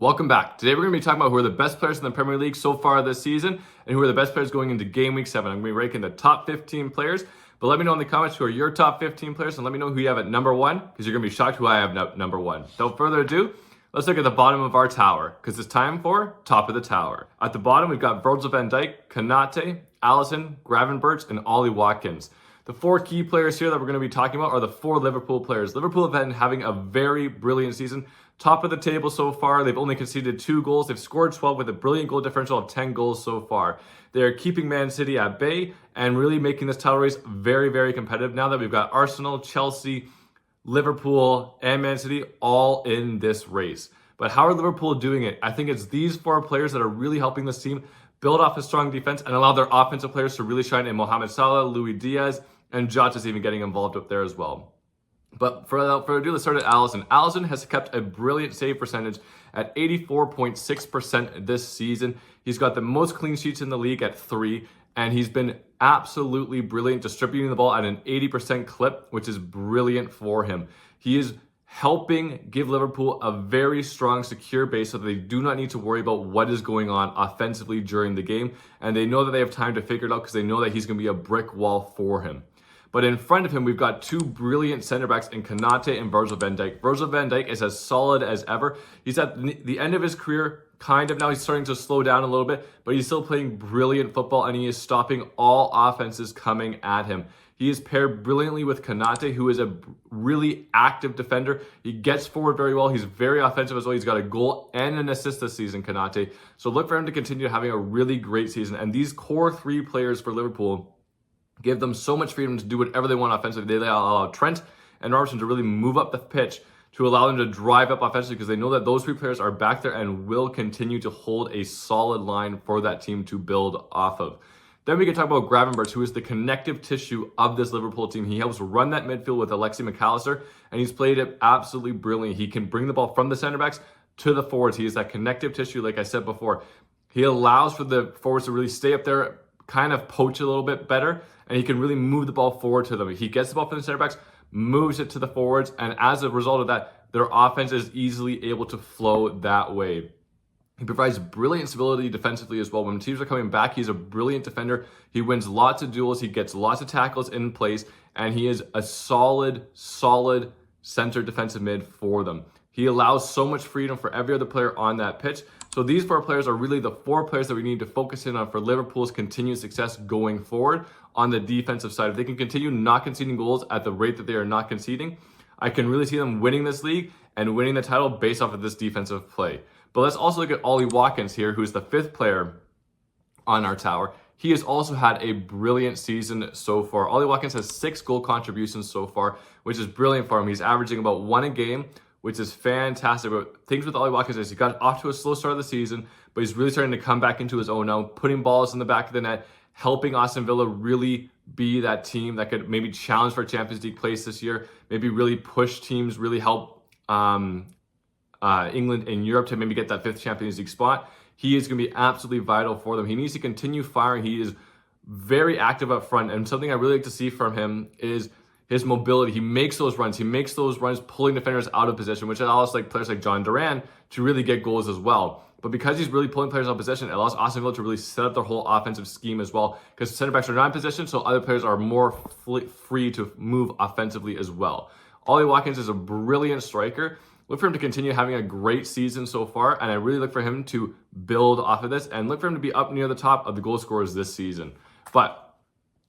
Welcome back. Today we're going to be talking about who are the best players in the Premier League so far this season and who are the best players going into game week 7. I'm going to be ranking the top 15 players, but let me know in the comments who are your top 15 players and let me know who you have at number 1 because you're going to be shocked who I have number 1. Without further ado, let's look at the bottom of our tower because it's time for top of the tower. At the bottom, we've got Virgil van Dijk, Konate, Alisson, Gravenberch, and Ollie Watkins. The 4 key players here that we're going to be talking about are the 4 Liverpool players. Liverpool have been having a very brilliant season. Top of the table so far. They've only conceded 2 goals. They've scored 12 with a brilliant goal differential of 10 goals so far. They're keeping Man City at bay and really making this title race very, very competitive now that we've got Arsenal, Chelsea, Liverpool, and Man City all in this race. But how are Liverpool doing it? I think it's these 4 players that are really helping this team build off a strong defense and allow their offensive players to really shine in Mohamed Salah, Luis Diaz, and Jota's even getting involved up there as well. But without further ado, let's start at Alisson. Alisson has kept a brilliant save percentage at 84.6% this season. He's got the most clean sheets in the league at 3, and he's been absolutely brilliant distributing the ball at an 80% clip, which is brilliant for him. He is helping give Liverpool a very strong, secure base so that they do not need to worry about what is going on offensively during the game, and they know that they have time to figure it out because they know that he's going to be a brick wall for him. But in front of him, we've got 2 brilliant center backs in Konate and Virgil van Dijk. Virgil van Dijk is as solid as ever. He's at the end of his career, kind of now. He's starting to slow down a little bit, but he's still playing brilliant football, and he is stopping all offenses coming at him. He is paired brilliantly with Konate, who is a really active defender. He gets forward very well. He's very offensive as well. He's got a goal and an assist this season, Konate. So look for him to continue having a really great season. And these core 3 players for Liverpool give them so much freedom to do whatever they want offensively. They allow Trent and Robertson to really move up the pitch to allow them to drive up offensively because they know that those 3 players are back there and will continue to hold a solid line for that team to build off of. Then we can talk about Gravenberch, who is the connective tissue of this Liverpool team. He helps run that midfield with Alexis McAllister, and he's played it absolutely brilliantly. He can bring the ball from the center backs to the forwards. He is that connective tissue, like I said before. He allows for the forwards to really stay up there, kind of poach a little bit better, and he can really move the ball forward to them. He gets the ball from the center backs, moves it to the forwards, and as a result of that, their offense is easily able to flow that way. He provides brilliant stability defensively as well. When teams are coming back, he's a brilliant defender. He wins lots of duels. He gets lots of tackles in place, and he is a solid center defensive mid for them. He allows so much freedom for every other player on that pitch. So these 4 players are really the 4 players that we need to focus in on for Liverpool's continued success going forward on the defensive side. If they can continue not conceding goals at the rate that they are not conceding, I can really see them winning this league and winning the title based off of this defensive play. But let's also look at Ollie Watkins here, who's the 5th player on our tower. He has also had a brilliant season so far. Ollie Watkins has 6 goal contributions so far, which is brilliant for him. He's averaging about 1 a game, which is fantastic. But things with Ollie Watkins is he got off to a slow start of the season, but he's really starting to come back into his own now, putting balls in the back of the net, helping Aston Villa really be that team that could maybe challenge for Champions League place this year, maybe really push teams, really help England and Europe to maybe get that 5th Champions League spot. He is going to be absolutely vital for them. He needs to continue firing. He is very active up front, and something I really like to see from him is his mobility. He makes those runs. He makes those runs pulling defenders out of position, which allows players like John Duran to really get goals as well. But because he's really pulling players out of position, it allows Aston Villa to really set up their whole offensive scheme as well, because center backs are not in position, so other players are more free to move offensively as well. Ollie Watkins is a brilliant striker. Look for him to continue having a great season so far, and I really look for him to build off of this and look for him to be up near the top of the goal scorers this season. But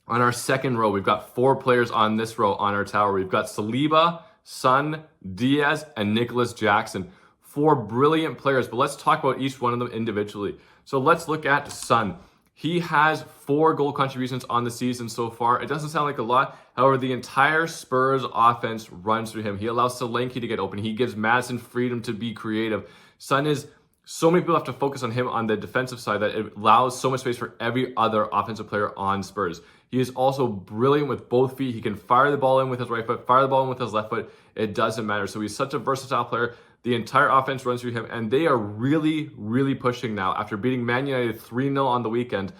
on our second row, we've got 4 players on this row on our tower. We've got Saliba, Son, Diaz, and Nicholas Jackson. 4 brilliant players, but let's talk about each one of them individually. So let's look at Son. He has 4 goal contributions on the season so far. It doesn't sound like a lot. However, the entire Spurs offense runs through him. He allows Solanke to get open. He gives Madison freedom to be creative. Son is, so many people have to focus on him on the defensive side that it allows so much space for every other offensive player on Spurs. He is also brilliant with both feet. He can fire the ball in with his right foot, fire the ball in with his left foot. It doesn't matter. So he's such a versatile player. The entire offense runs through him, and they are really pushing now. After beating Man United 3-0 on the weekend,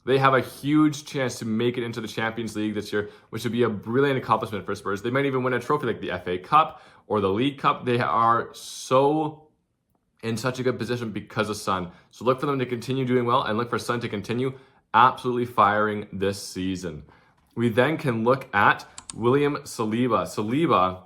they have a huge chance to make it into the Champions League this year, which would be a brilliant accomplishment for Spurs. They might even win a trophy like the FA Cup or the League Cup. They are so in such a good position because of Son. So look for them to continue doing well and look for Son to continue absolutely firing this season. We then can look at William Saliba. Saliba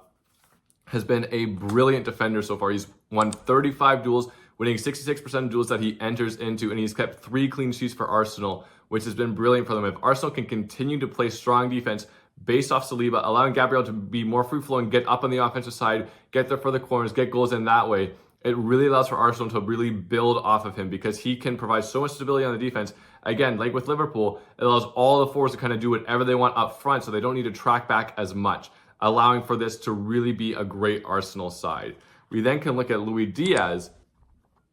has been a brilliant defender so far. He's won 35 duels, winning 66% of duels that he enters into, and he's kept 3 clean sheets for Arsenal, which has been brilliant for them. If Arsenal can continue to play strong defense based off Saliba, allowing Gabriel to be more free-flowing, get up on the offensive side, get there for the corners, get goals in that way, it really allows for Arsenal to really build off of him because he can provide so much stability on the defense. Again, like with Liverpool, it allows all the forwards to kind of do whatever they want up front so they don't need to track back as much, allowing for this to really be a great Arsenal side. We then can look at Luis Diaz,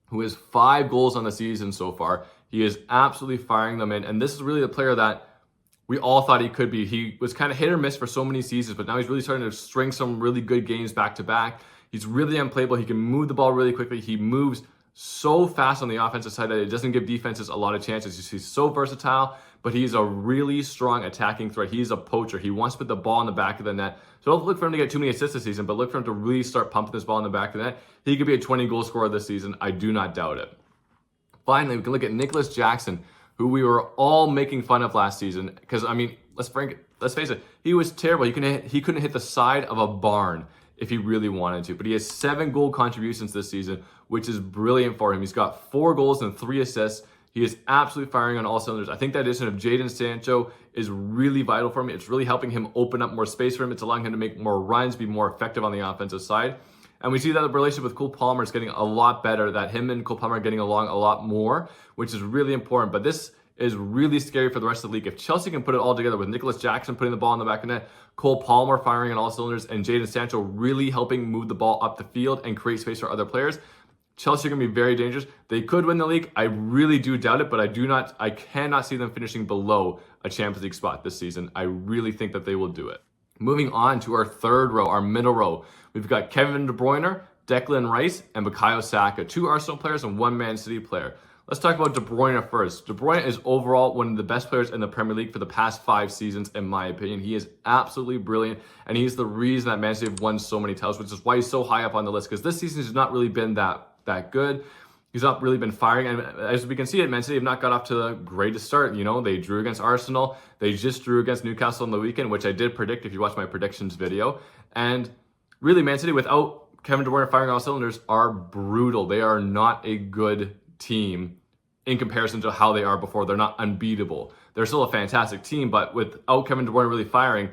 who has 5 goals on the season so far. He is absolutely firing them in, and this is really the player that we all thought he could be. He was kind of hit or miss for so many seasons, but now he's really starting to string some really good games back to back. He's really unplayable. He can move the ball really quickly. He moves so fast on the offensive side that it doesn't give defenses a lot of chances. He's so versatile, but he's a really strong attacking threat. He's a poacher. He wants to put the ball in the back of the net. So don't look for him to get too many assists this season, but look for him to really start pumping this ball in the back of the net. He could be a 20-goal scorer this season. I do not doubt it. Finally, we can look at Nicholas Jackson, who we were all making fun of last season. Because, I mean, let's face it, he was terrible. He couldn't hit the side of a barn if he really wanted to. But he has 7 goal contributions this season, which is brilliant for him. He's got 4 goals and 3 assists. He is absolutely firing on all cylinders. I think that addition of Jadon Sancho is really vital for him. It's really helping him open up more space for him. It's allowing him to make more runs, be more effective on the offensive side. And we see that the relationship with Cole Palmer is getting a lot better, that him and Cole Palmer are getting along a lot more, which is really important. But this is really scary for the rest of the league. If Chelsea can put it all together with Nicholas Jackson putting the ball in the back of the net, Cole Palmer firing on all cylinders, and Jadon Sancho really helping move the ball up the field and create space for other players, Chelsea are going to be very dangerous. They could win the league. I really do doubt it, but I cannot see them finishing below a Champions League spot this season. I really think that they will do it. Moving on to our third row, our middle row. We've got Kevin De Bruyne, Declan Rice, and Bukayo Saka, 2 Arsenal players and 1 Man City player. Let's talk about De Bruyne first. De Bruyne is overall one of the best players in the Premier League for the past 5 seasons, in my opinion. He is absolutely brilliant, and he's the reason that Man City have won so many titles, which is why he's so high up on the list, because this season has not really been that good. He's not really been firing, and as we can see it, Man City have not got off to the greatest start. You know, they drew against Arsenal. They just drew against Newcastle on the weekend, which I did predict if you watch my predictions video. And really, Man City, without Kevin De Bruyne firing all cylinders, are brutal. They are not a good team in comparison to how they are before. They're not unbeatable. They're still a fantastic team, but without Kevin De Bruyne really firing,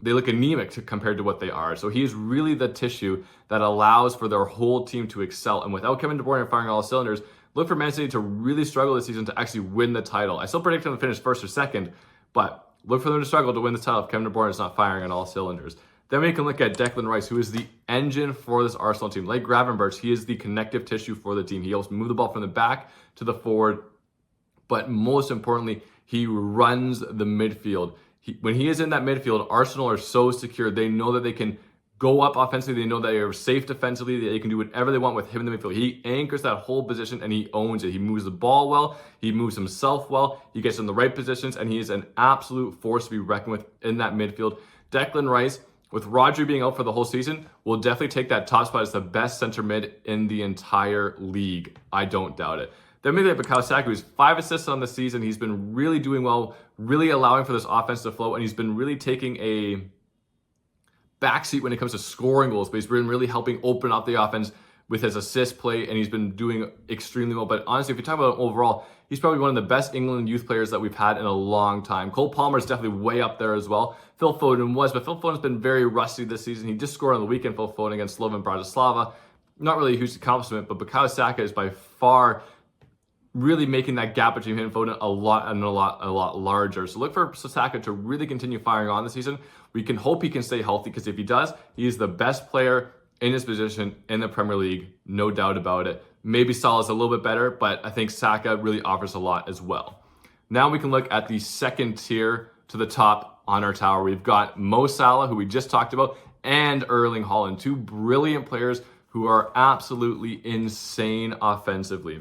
they look anemic compared to what they are. So he's really the tissue that allows for their whole team to excel. And without Kevin De Bruyne firing all cylinders, look for Man City to really struggle this season to actually win the title. I still predict them to finish first or second, but look for them to struggle to win the title if Kevin De Bruyne is not firing on all cylinders. Then we can look at Declan Rice, who is the engine for this Arsenal team. Like Gravenberch, he is the connective tissue for the team. He helps move the ball from the back to the forward, but most importantly, he runs the midfield. When he is in that midfield, Arsenal are so secure. They know that they can go up offensively. They know that they are safe defensively. They can do whatever they want with him in the midfield. He anchors that whole position and he owns it. He moves the ball well. He moves himself well. He gets in the right positions, and he is an absolute force to be reckoned with in that midfield. Declan Rice, with Rodri being out for the whole season, will definitely take that top spot as the best center mid in the entire league. I don't doubt it. Then maybe like Bukayo Saka, who's 5 assists on the season. He's been really doing well, really allowing for this offense to flow, and he's been really taking a backseat when it comes to scoring goals, but he's been really helping open up the offense with his assist play, and he's been doing extremely well. But honestly, if you talk about him overall, he's probably one of the best England youth players that we've had in a long time. Cole Palmer is definitely way up there as well. Phil Foden was, but Phil Foden's been very rusty this season. He just scored on the weekend, Phil Foden, against Slovan Bratislava. Not really a huge accomplishment, but Bukayo Saka is by far really making that gap between him and Foden a lot larger. So look for Saka to really continue firing on this season. We can hope he can stay healthy, because if he does, he is the best player in his position in the Premier League, no doubt about it. Maybe Salah's a little bit better, but I think Saka really offers a lot as well. Now we can look at the second tier to the top on our tower. We've got Mo Salah, who we just talked about, and Erling Haaland, 2 brilliant players who are absolutely insane offensively.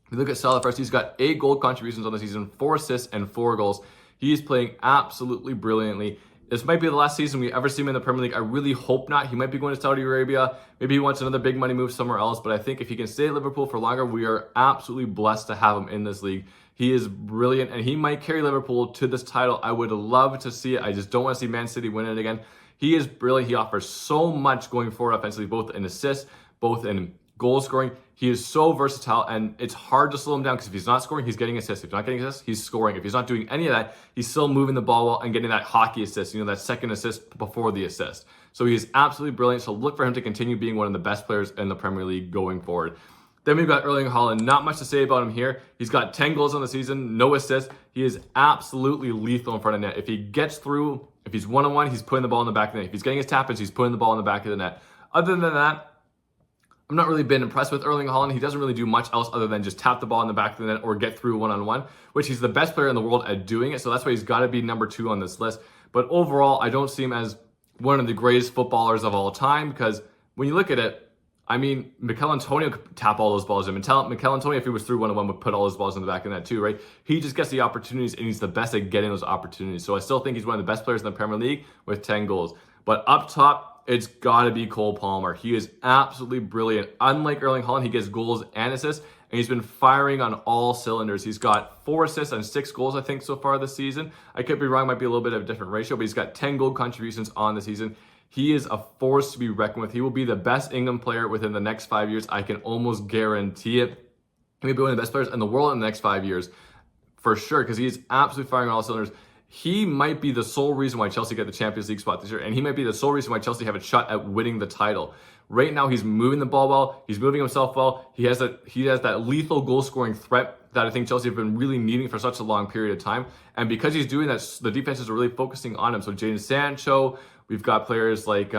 If you look at Salah first, he's got 8 goal contributions on the season, 4 assists and 4 goals. He is playing absolutely brilliantly. This might be the last season we ever see him in the Premier League. I really hope not. He might be going to Saudi Arabia. Maybe he wants another big money move somewhere else. But I think if he can stay at Liverpool for longer, we are absolutely blessed to have him in this league. He is brilliant, and he might carry Liverpool to this title. I would love to see it. I just don't want to see Man City win it again. He is brilliant. He offers so much going forward offensively, both in assists, both in goal scoring. He is so versatile, and it's hard to slow him down because if he's not scoring, he's getting assists. If he's not getting assists, he's scoring. If he's not doing any of that, he's still moving the ball well and getting that hockey assist, that second assist before the assist. So he is absolutely brilliant. So look for him to continue being one of the best players in the Premier League going forward. Then we've got Erling Haaland. Not much to say about him here. He's got 10 goals on the season, no assists. He is absolutely lethal in front of net. If he gets through, if he's one-on-one, he's putting the ball in the back of the net. If he's getting his tap-ins, he's putting the ball in the back of the net. Other than that, I'm not really been impressed with Erling Haaland. He doesn't really do much else other than just tap the ball in the back of the net or get through one-on-one, which he's the best player in the world at doing it. So that's why he's got to be number 2 on this list. But overall, I don't see him as one of the greatest footballers of all time because when you look at it, I mean, Mikel Antonio could tap all those balls in. Mikel Antonio, if he was through one-on-one, would put all those balls in the back of the net too, right? He just gets the opportunities, and he's the best at getting those opportunities. So I still think he's one of the best players in the Premier League with 10 goals. But up top, it's got to be Cole Palmer. He is absolutely brilliant. Unlike Erling Haaland, he gets goals and assists, and he's been firing on all cylinders. He's got 4 assists and 6 goals, I think, so far this season. I could be wrong, might be a little bit of a different ratio, but he's got 10 goal contributions on the season. He is a force to be reckoned with. He will be the best England player within the next 5 years. I can almost guarantee it. He may be one of the best players in the world in the next 5 years, for sure, because he's absolutely firing on all cylinders. He might be the sole reason why Chelsea get the Champions League spot this year, and he might be the sole reason why Chelsea have a shot at winning the title. Right now, he's moving the ball well. He's moving himself well. He has that lethal goal-scoring threat that I think Chelsea have been really needing for such a long period of time. And because he's doing that, the defenses are really focusing on him. So Jadon Sancho, we've got players like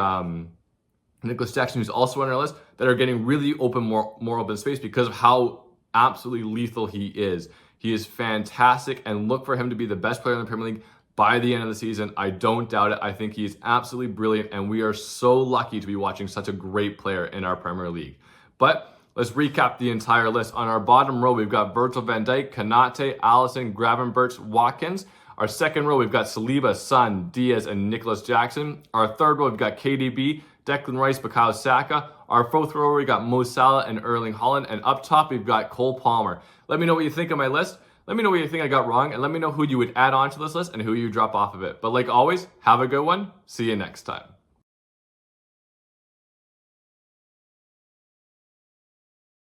Nicholas Jackson, who's also on our list, that are getting really open, more open space because of how absolutely lethal he is. He is fantastic, and look for him to be the best player in the Premier League by the end of the season. I don't doubt it. I think he is absolutely brilliant, and we are so lucky to be watching such a great player in our Premier League. But let's recap the entire list. On our bottom row, we've got Virgil van Dijk, Konate, Alisson, Gravenberch, Watkins. Our second row, we've got Saliba, Son, Diaz, and Nicholas Jackson. Our third row, we've got KDB, Declan Rice, Bukayo Saka. Our fourth row, we got Mo Salah and Erling Haaland. And up top, we've got Cole Palmer. Let me know what you think of my list. Let me know what you think I got wrong. And let me know who you would add on to this list and who you drop off of it. But like always, have a good one. See you next time.